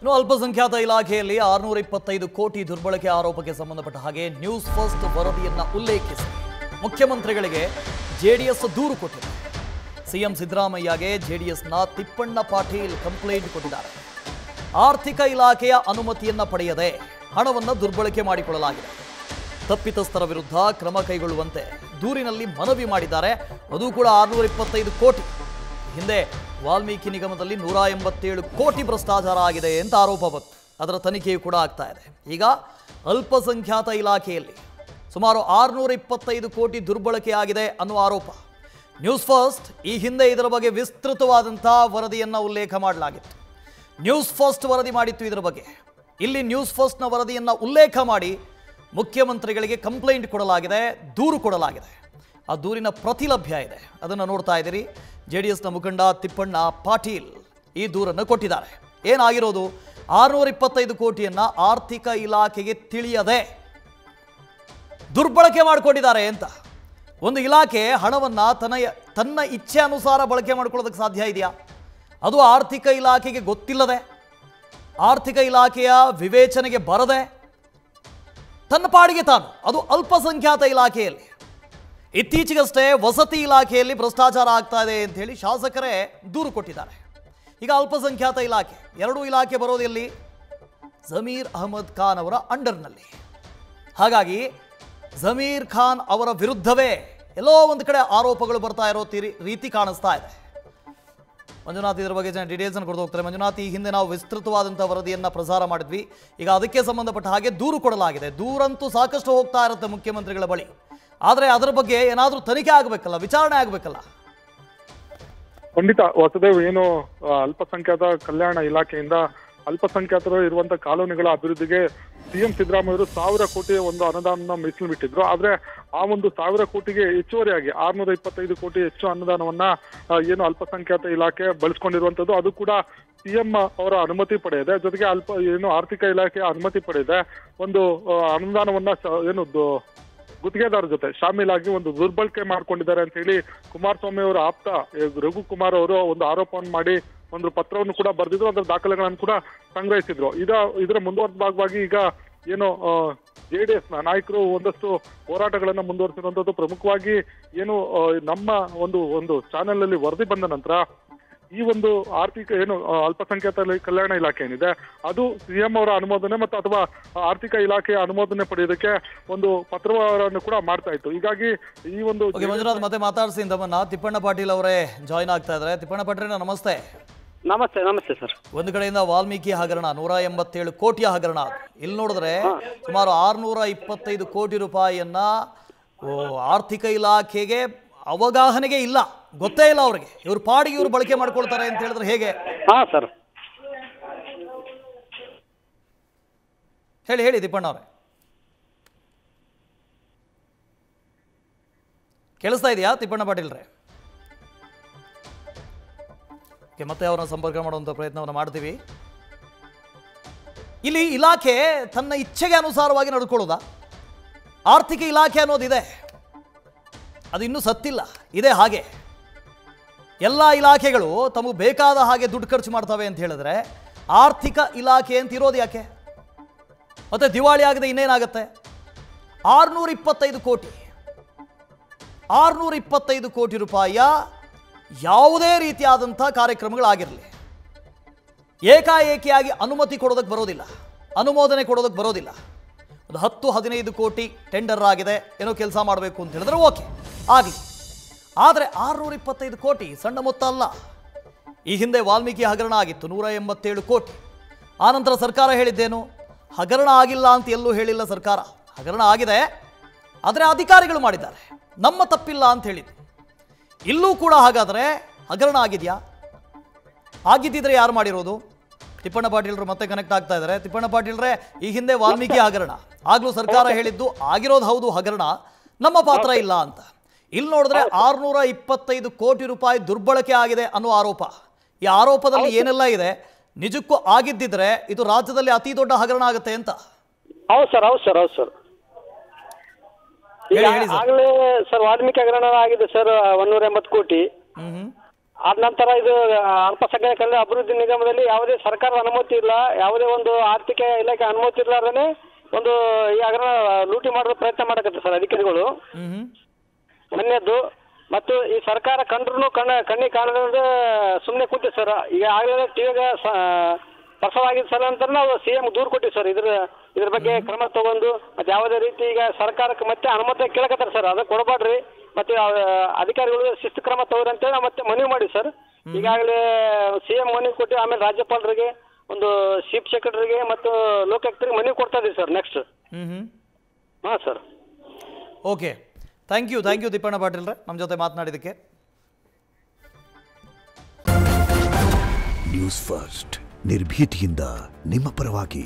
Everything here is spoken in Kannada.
ಇನ್ನು ಅಲ್ಪಸಂಖ್ಯಾತ ಇಲಾಖೆಯಲ್ಲಿ 625 ಕೋಟಿ ದುರ್ಬಳಕೆ ಆರೋಪಕ್ಕೆ ಸಂಬಂಧಪಟ್ಟ ಹಾಗೆ ನ್ಯೂಸ್ ಫಸ್ಟ್ ವರದಿಯನ್ನ ಉಲ್ಲೇಖಿಸಿ ಮುಖ್ಯಮಂತ್ರಿಗಳಿಗೆ ಜೆಡಿಎಸ್ ದೂರು ಕೊಟ್ಟಿದೆ. ಸಿಎಂ ಸಿದ್ದರಾಮಯ್ಯಗೆ ಜೆಡಿಎಸ್ನ ತಿಪ್ಪಣ್ಣ ಪಾಟೀಲ್ ಕಂಪ್ಲೇಂಟ್ ಕೊಟ್ಟಿದ್ದಾರೆ. ಆರ್ಥಿಕ ಇಲಾಖೆಯ ಅನುಮತಿಯನ್ನ ಪಡೆಯದೆ ಹಣವನ್ನು ದುರ್ಬಳಕೆ ಮಾಡಿಕೊಳ್ಳಲಾಗಿದೆ. ತಪ್ಪಿತಸ್ಥರ ವಿರುದ್ಧ ಕ್ರಮ ಕೈಗೊಳ್ಳುವಂತೆ ದೂರಿನಲ್ಲಿ ಮನವಿ ಮಾಡಿದ್ದಾರೆ. ಅದು ಕೂಡ 625 ಕೋಟಿ. ಹಿಂದೆ ವಾಲ್ಮೀಕಿ ನಿಗಮದಲ್ಲಿ 187 ಕೋಟಿ ಭ್ರಷ್ಟಾಚಾರ ಆಗಿದೆ ಅಂತ ಆರೋಪ ಬಂತು. ಅದರ ತನಿಖೆಯೂ ಕೂಡ ಆಗ್ತಾ ಇದೆ. ಈಗ ಅಲ್ಪಸಂಖ್ಯಾತ ಇಲಾಖೆಯಲ್ಲಿ ಸುಮಾರು 625 ಕೋಟಿ ದುರ್ಬಳಕೆ ಆಗಿದೆ ಅನ್ನುವ ಆರೋಪ. ನ್ಯೂಸ್ ಫಸ್ಟ್ ಈ ಹಿಂದೆ ಇದರ ಬಗ್ಗೆ ವಿಸ್ತೃತವಾದಂಥ ವರದಿಯನ್ನು ಉಲ್ಲೇಖ ಮಾಡಲಾಗಿತ್ತು. ನ್ಯೂಸ್ ಫಸ್ಟ್ ವರದಿ ಮಾಡಿತ್ತು ಇದರ ಬಗ್ಗೆ. ಇಲ್ಲಿ ನ್ಯೂಸ್ ಫಸ್ಟ್ನ ವರದಿಯನ್ನು ಉಲ್ಲೇಖ ಮಾಡಿ ಮುಖ್ಯಮಂತ್ರಿಗಳಿಗೆ ಕಂಪ್ಲೇಂಟ್ ಕೊಡಲಾಗಿದೆ, ದೂರು ಕೊಡಲಾಗಿದೆ. ಆ ದೂರಿನ ಪ್ರತಿ ಲಭ್ಯ ಇದೆ, ಅದನ್ನು ನೋಡ್ತಾ ಇದ್ದೀರಿ. ಜೆಡಿಎಸ್ನ ಮುಖಂಡ ತಿಪ್ಪಣ್ಣ ಪಾಟೀಲ್ ಈ ದೂರನ್ನು ಕೊಟ್ಟಿದ್ದಾರೆ. ಏನಾಗಿರೋದು, 625 ಕೋಟಿಯನ್ನು ಆರ್ಥಿಕ ಇಲಾಖೆಗೆ ತಿಳಿಯದೆ ದುರ್ಬಳಕೆ ಮಾಡಿಕೊಂಡಿದ್ದಾರೆ ಅಂತ. ಒಂದು ಇಲಾಖೆ ಹಣವನ್ನು ತನ್ನ ಇಚ್ಛೆ ಅನುಸಾರ ಬಳಕೆ ಮಾಡ್ಕೊಳ್ಳೋದಕ್ಕೆ ಸಾಧ್ಯ ಇದೆಯಾ? ಅದು ಆರ್ಥಿಕ ಇಲಾಖೆಗೆ ಗೊತ್ತಿಲ್ಲದೆ, ಆರ್ಥಿಕ ಇಲಾಖೆಯ ವಿವೇಚನೆಗೆ ಬರದೆ ತನ್ನ ಪಾಡಿಗೆ ತಾನು, ಅದು ಅಲ್ಪಸಂಖ್ಯಾತ ಇಲಾಖೆಯಲ್ಲಿ. ಇತ್ತೀಚೆಗಷ್ಟೇ ವಸತಿ ಇಲಾಖೆಯಲ್ಲಿ ಭ್ರಷ್ಟಾಚಾರ ಆಗ್ತಾ ಇದೆ ಅಂತ ಹೇಳಿ ಶಾಸಕರೇ ದೂರು ಕೊಟ್ಟಿದ್ದಾರೆ. ಈಗ ಅಲ್ಪಸಂಖ್ಯಾತ ಇಲಾಖೆ, ಎರಡೂ ಇಲಾಖೆ ಬರೋದೆಲ್ಲಿ? ಜಮೀರ್ ಅಹಮದ್ ಖಾನ್ ಅವರ ಅಂಡರ್ನಲ್ಲಿ. ಹಾಗಾಗಿ ಜಮೀರ್ ಖಾನ್ ಅವರ ವಿರುದ್ಧವೇ ಎಲ್ಲೋ ಒಂದು ಕಡೆ ಆರೋಪಗಳು ಬರ್ತಾ ಇರೋ ರೀತಿ ಕಾಣಿಸ್ತಾ ಇದೆ. ಮಂಜುನಾಥ್ ಇದರ ಬಗ್ಗೆ ಡೀಟೇಲ್ಸ್ ಅನ್ನು ಕೊಡ್ತಾ ಹೋಗ್ತಾರೆ. ಮಂಜುನಾಥ್, ಈ ಹಿಂದೆ ನಾವು ವಿಸ್ತೃತವಾದಂಥ ವರದಿಯನ್ನು ಪ್ರಸಾರ ಮಾಡಿದ್ವಿ. ಈಗ ಅದಕ್ಕೆ ಸಂಬಂಧಪಟ್ಟ ಹಾಗೆ ದೂರು ಕೊಡಲಾಗಿದೆ. ದೂರಂತೂ ಸಾಕಷ್ಟು ಹೋಗ್ತಾ ಇರುತ್ತೆ ಮುಖ್ಯಮಂತ್ರಿಗಳ ಬಳಿ. ಆದರೆ ಅದರ ಬಗ್ಗೆ ಏನಾದರೂ ತನಿಖೆ ಆಗಬೇಕಲ್ಲ, ವಿಚಾರಣೆ ಆಗಬೇಕಲ್ಲ. ಖಂಡಿತ ವಸುದೇವ್, ಏನು ಅಲ್ಪಸಂಖ್ಯಾತ ಕಲ್ಯಾಣ ಇಲಾಖೆಯಿಂದ ಅಲ್ಪಸಂಖ್ಯಾತರು ಇರುವಂತಹ ಕಾಲೋನಿಗಳ ಅಭಿವೃದ್ಧಿಗೆ ಸಿಎಂ ಸಿದ್ದರಾಮಯ್ಯರು 1000 ಕೋಟಿ ಒಂದು ಅನುದಾನ ಮೀಸಲು ಬಿಟ್ಟಿದ್ರು. ಆದ್ರೆ ಆ ಒಂದು 1000 ಕೋಟಿಗೆ ಹೆಚ್ಚುವರಿಯಾಗಿ 625 ಕೋಟಿ ಹೆಚ್ಚು ಅನುದಾನವನ್ನ ಏನು ಅಲ್ಪಸಂಖ್ಯಾತ ಇಲಾಖೆ ಬಳಸ್ಕೊಂಡಿರುವಂತದ್ದು, ಅದು ಕೂಡ ಸಿಎಂ ಅವರ ಅನುಮತಿ ಪಡೆಯದೆ, ಜೊತೆಗೆ ಆರ್ಥಿಕ ಇಲಾಖೆಯ ಅನುಮತಿ ಪಡೆಯದೆ ಒಂದು ಅನುದಾನವನ್ನ ಏನು ಗುತ್ತಿಗೆದಾರ ಜೊತೆ ಶಾಮೀಲಾಗಿ ಒಂದು ದುರ್ಬಳಕೆ ಮಾಡ್ಕೊಂಡಿದ್ದಾರೆ ಅಂತ ಹೇಳಿ ಕುಮಾರಸ್ವಾಮಿ ಅವರ ಆಪ್ತ ರಘುಕುಮಾರ್ ಅವರು ಒಂದು ಆರೋಪವನ್ನು ಮಾಡಿ ಒಂದು ಪತ್ರವನ್ನು ಕೂಡ ಬರೆದಿದ್ರು. ಅದರ ದಾಖಲೆಗಳನ್ನು ಕೂಡ ಸಂಗ್ರಹಿಸಿದ್ರು. ಇದರ ಮುಂದುವರೆದ ಭಾಗವಾಗಿ ಈಗ ಏನು ಜೆಡಿಎಸ್ ನ ನಾಯಕರು ಒಂದಷ್ಟು ಹೋರಾಟಗಳನ್ನ ಮುಂದುವರಿಸಿರುವಂತದ್ದು. ಪ್ರಮುಖವಾಗಿ ಏನು ನಮ್ಮ ಒಂದು ಚಾನೆಲ್ ಅಲ್ಲಿ ವರದಿ ಬಂದ ನಂತರ ಈ ಒಂದು ಆರ್ಥಿಕ ಏನು ಅಲ್ಪಸಂಖ್ಯಾತ ಕಲ್ಯಾಣ ಇಲಾಖೆ ಏನಿದೆ, ಅದು ಸಿಎಂ ಅವರ ಅನುಮೋದನೆ ಮತ್ತು ಅಥವಾ ಆರ್ಥಿಕ ಇಲಾಖೆಯ ಅನುಮೋದನೆ ಪಡೆಯೋದಕ್ಕೆ ಒಂದು ಪತ್ರವನ್ನು ಕೂಡ ಮಾಡ್ತಾ ಇತ್ತು. ಹೀಗಾಗಿ ಈ ಒಂದು ಮಂಜುನಾಥ್ ಮತ್ತೆ ಮಾತಾಡಿಸಿ ತಮ್ಮನ್ನ ತಿಪ್ಪಣ್ಣ ಪಾಟೀಲ್ ಅವರೇ ಜಾಯ್ನ್ ಆಗ್ತಾ ಇದ್ದಾರೆ. ತಿಪ್ಪಣ್ಣ ಪಾಟೀಲ್ ನಮಸ್ತೆ. ನಮಸ್ತೆ ಸರ್. ಒಂದು ಕಡೆಯಿಂದ ವಾಲ್ಮೀಕಿ ಹಗರಣ 187 ಕೋಟಿಯ ಹಗರಣ. ಇಲ್ಲಿ ನೋಡಿದ್ರೆ ಸುಮಾರು 625 ಕೋಟಿ ರೂಪಾಯಿಯನ್ನ ಆರ್ಥಿಕ ಇಲಾಖೆಗೆ ಅವಗಾಹನೆಗೆ ಇಲ್ಲ, ಗೊತ್ತೇ ಇಲ್ಲ ಅವ್ರಿಗೆ. ಇವ್ರ ಪಾಡಿಗೆ ಇವ್ರು ಬಳಕೆ ಮಾಡ್ಕೊಳ್ತಾರೆ ಅಂತ ಹೇಳಿದ್ರೆ ಹೇಗೆ? ಸರ್ ಹೇಳಿ ತಿಪ್ಪಣ್ಣ ಅವರೇ, ಕೇಳಿಸ್ತಾ ಇದೆಯಾ ತಿಪ್ಪಣ್ಣ ಪಾಟೀಲ್ರೆ? ಮತ್ತೆ ಅವರನ್ನ ಸಂಪರ್ಕ ಮಾಡುವಂಥ ಪ್ರಯತ್ನವನ್ನು ಮಾಡ್ತೀವಿ. ಇಲ್ಲಿ ಇಲಾಖೆ ತನ್ನ ಇಚ್ಛೆಗೆ ಅನುಸಾರವಾಗಿ ನಡ್ಕೊಳ್ಳೋದಾ? ಆರ್ಥಿಕ ಇಲಾಖೆ ಅನ್ನೋದಿದೆ, ಅದು ಇನ್ನೂ ಸತ್ತಿಲ್ಲ, ಇದೆ ಹಾಗೆ. ಎಲ್ಲ ಇಲಾಖೆಗಳು ತಮಗೆ ಬೇಕಾದ ಹಾಗೆ ದುಡ್ಡು ಖರ್ಚು ಮಾಡ್ತವೆ ಅಂತ ಹೇಳಿದ್ರೆ ಆರ್ಥಿಕ ಇಲಾಖೆ ಅಂತ ಇರೋದು ಯಾಕೆ? ಮತ್ತೆ ದಿವಾಳಿ ಆಗದೆ ಇನ್ನೇನಾಗುತ್ತೆ? 625 ಕೋಟಿ ರೂಪಾಯಿಯ ಯಾವುದೇ ರೀತಿಯಾದಂಥ ಕಾರ್ಯಕ್ರಮಗಳಾಗಿರಲಿ ಏಕಾಏಕಿಯಾಗಿ ಅನುಮತಿ ಕೊಡೋದಕ್ಕೆ ಬರೋದಿಲ್ಲ, ಅನುಮೋದನೆ ಕೊಡೋದಕ್ಕೆ ಬರೋದಿಲ್ಲ. ಒಂದು 10-15 ಕೋಟಿ ಟೆಂಡರ್ ಆಗಿದೆ, ಏನೋ ಕೆಲಸ ಮಾಡಬೇಕು ಅಂತ ಹೇಳಿದ್ರೆ ಓಕೆ ಆಗಲಿ. ಆದರೆ 625 ಕೋಟಿ ಸಣ್ಣ ಮೊತ್ತ ಅಲ್ಲ. ಈ ಹಿಂದೆ ವಾಲ್ಮೀಕಿ ಹಗರಣ ಆಗಿತ್ತು 187 ಕೋಟಿ. ಆನಂತರ ಸರ್ಕಾರ ಹೇಳಿದ್ದೇನು? ಹಗರಣ ಆಗಿಲ್ಲ ಅಂತ ಎಲ್ಲೂ ಹೇಳಿಲ್ಲ ಸರ್ಕಾರ. ಹಗರಣ ಆಗಿದೆ, ಆದರೆ ಅಧಿಕಾರಿಗಳು ಮಾಡಿದ್ದಾರೆ, ನಮ್ಮ ತಪ್ಪಿಲ್ಲ ಅಂತ ಹೇಳಿದ್ದು. ಇಲ್ಲೂ ಕೂಡ ಹಾಗಾದರೆ ಹಗರಣ ಆಗಿದೆಯಾ? ಆಗಿದ್ದಿದ್ರೆ ಯಾರು ಮಾಡಿರೋದು? ತಿಪ್ಪಣ್ಣ ಪಾಟೀಲ್ರು ಮತ್ತೆ ಕನೆಕ್ಟ್ ಆಗ್ತಾ ಇದ್ದಾರೆ. ತಿಪ್ಪಣ್ಣ ಪಾಟೀಲ್ರೆ, ಈ ಹಿಂದೆ ವಾಲ್ಮೀಕಿ ಹಗರಣ ಆಗ್ಲೂ ಸರ್ಕಾರ ಹೇಳಿದ್ದು ಆಗಿರೋದು ಹೌದು ಹಗರಣ, ನಮ್ಮ ಪಾತ್ರ ಇಲ್ಲ ಅಂತ. ಇಲ್ಲಿ ನೋಡಿದ್ರೆ 625 ಕೋಟಿ ರೂಪಾಯಿ ದುರ್ಬಳಕೆ ಆಗಿದೆ ಅನ್ನೋ ಆರೋಪ. ಈ ಆರೋಪದಲ್ಲಿ ಏನೆಲ್ಲ ಇದೆ? ನಿಜಕ್ಕೂ ಆಗಿದ್ದಿದ್ರೆ ಇದು ರಾಜ್ಯದಲ್ಲಿ ಅತಿ ದೊಡ್ಡ ಹಗರಣ ಆಗುತ್ತೆ ಅಂತ. ಹೌದು ಸರ್. ಆಗಲೇ ಸರ್ ವಾಲ್ಮೀಕಿ ಹಗರಣ ಆಗಿದೆ ಸರ್ 180 ಕೋಟಿ. ಆದ ನಂತರ ಇದು ಅಲ್ಪಸಂಖ್ಯಾತ ಕಲ್ಯಾಣ ಅಭಿವೃದ್ಧಿ ನಿಗಮದಲ್ಲಿ ಯಾವುದೇ ಸರ್ಕಾರದ ಅನುಮತಿ ಇಲ್ಲ, ಯಾವುದೇ ಒಂದು ಆರ್ಥಿಕ ಇಲಾಖೆ ಅನುಮತಿ ಇರಲಾರ್ದೇ ಒಂದು ಈ ಹಗರಣ ಲೂಟಿ ಮಾಡೋ ಪ್ರಯತ್ನ ಮಾಡಕತ್ತಾರೆ ಸರ್ ಅಧಿಕಾರಿಗಳು. ಮೊನ್ನೆದ್ದು ಮತ್ತು ಈ ಸರ್ಕಾರ ಕಂಡ್ರು ಕಣ್ಣಿಗೆ ಕಾಣದಂತೆ ಸುಮ್ಮನೆ ಕೂತಿದೆ ಸರ್. ಈಗ ಆಗಲೇ ಟಿವಿಗೆ ಪ್ರಸವಾಗಿದ್ದ ಸರ್ ಅಂತ ನಾವು CM ದೂರು ಕೊಟ್ಟಿವಿ ಸರ್. ಇದ್ರ ಬಗ್ಗೆ ಕ್ರಮ ತಗೊಂಡು ಮತ್ತೆ ಯಾವುದೇ ರೀತಿ ಈಗ ಸರ್ಕಾರಕ್ಕೆ ಮತ್ತೆ ಅನುಮತಿ ಕೇಳಕತ್ತಾರೆ ಸರ್, ಅದಕ್ಕೆ ಕೊಡಬೇಡ್ರಿ ಮತ್ತೆ ಅಧಿಕಾರಿಗಳು ಶಿಸ್ತು ಕ್ರಮ ತಗೋರಂತೇಳಿ ನಾವು ಮತ್ತೆ ಮನವಿ ಮಾಡಿ ಸರ್. ಈಗಾಗಲೇ CM ಮನವಿ ಕೊಟ್ಟು ಆಮೇಲೆ ರಾಜ್ಯಪಾಲರಿಗೆ, ಒಂದು ಚೀಫ್ ಸೆಕ್ರೆಟರಿಗೆ ಮತ್ತು ಲೋಕಾಯುಕ್ತರಿಗೆ ಮನವಿ ಕೊಡ್ತಾ ಇದೀವಿ ಸರ್ ನೆಕ್ಸ್ಟ್. ಹಾಂ ಸರ್. ಓಕೆ, ಥ್ಯಾಂಕ್ ಯು ದೀಪಣ್ಣ ಪಾಟೀಲ್ರೆ ನಮ್ಮ ಜೊತೆ ಮಾತನಾಡಿದ್ದಕ್ಕೆ. ನ್ಯೂಸ್ ಫಸ್ಟ್ ನಿರ್ಭೀತಿಯಿಂದ ನಿಮ್ಮ ಪರವಾಗಿ.